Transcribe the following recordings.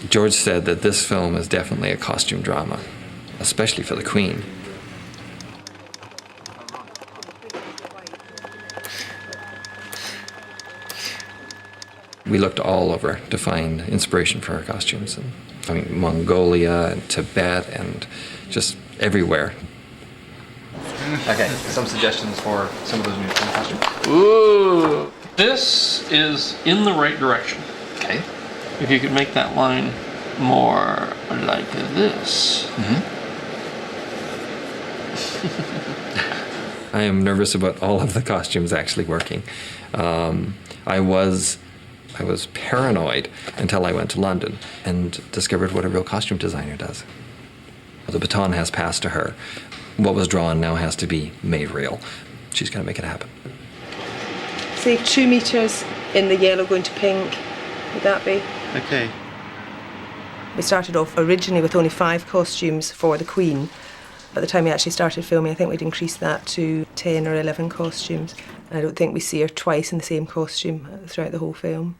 George said that this film is definitely a costume drama, especially for the Queen. We looked all over to find inspiration for her costumes. And, I mean, Mongolia and Tibet and just everywhere. Okay, some suggestions for some of those new costumes. Ooh, this is in the right direction. Okay. If you could make that line more like this. I am nervous about all of the costumes actually working. I was paranoid until I went to London and discovered what a real costume designer does. The baton has passed to her. What was drawn now has to be made real. She's going to make it happen. Say 2 meters in the yellow going to pink. Would that be? Okay. We started off originally with only 5 costumes for the Queen. By the time we actually started filming, I think we'd increased that to 10 or 11 costumes. And I don't think we see her twice in the same costume throughout the whole film.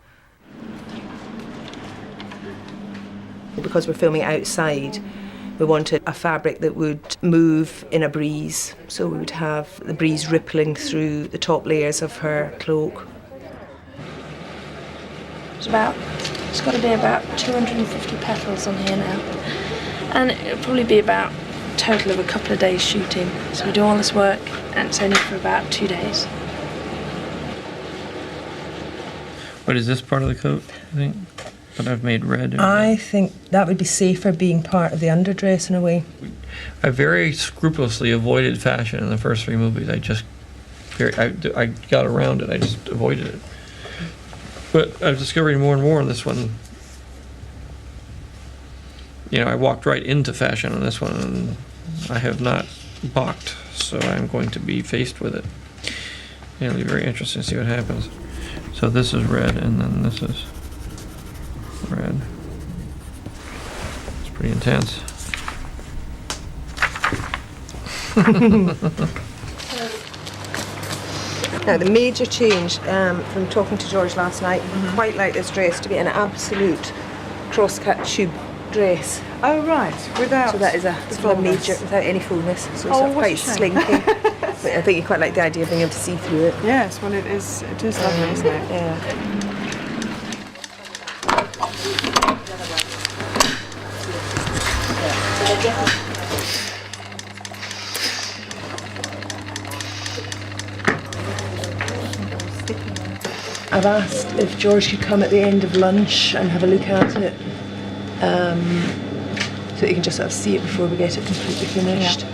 Because we're filming outside, we wanted a fabric that would move in a breeze. So we would have the breeze rippling through the top layers of her cloak. It's got to be about 250 petals on here now. And it'll probably be about a total of a couple of days shooting. So we do all this work and it's only for about 2 days. What is this part of the coat, I think? That I've made red? I think that would be safer being part of the underdress in a way. I very scrupulously avoided fashion in the first 3 movies. I got around it, I just avoided it. But I'm discovering more and more in this one. You know, I walked right into fashion on this one, and I have not balked, so I'm going to be faced with it. It'll be very interesting to see what happens. So this is red, and then this is red. It's pretty intense. Now, the major change from talking to George last night, quite like this dress to be an absolute cross-cut tube dress. Oh, right, without So that is a major, without any fullness, so it's sort of what a quite shame. slinky. But I think you quite like the idea of being able to see through it. Yes, well, it is lovely, isn't it? Yeah. I've asked if George could come at the end of lunch and have a look at it, so that you can just sort of see it before we get it completely finished.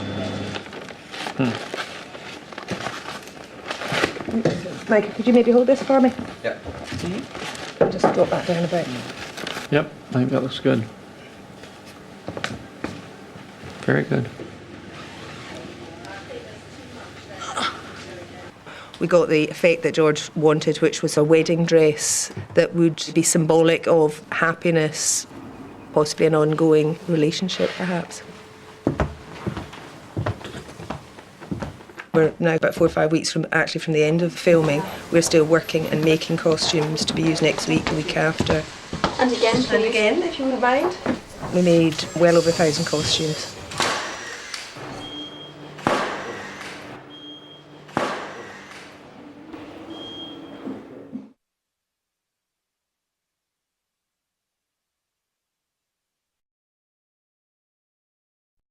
Mike, could you maybe hold this for me? Yeah. I'll just drop that down a bit. Yep, I think that looks good. Very good. We got the effect that George wanted, which was a wedding dress that would be symbolic of happiness, possibly an ongoing relationship, perhaps. We're now about 4 or 5 weeks from the end of filming. We're still working and making costumes to be used next week, the week after. And again, please. And again, if you wouldn't mind. We made well over 1,000 costumes.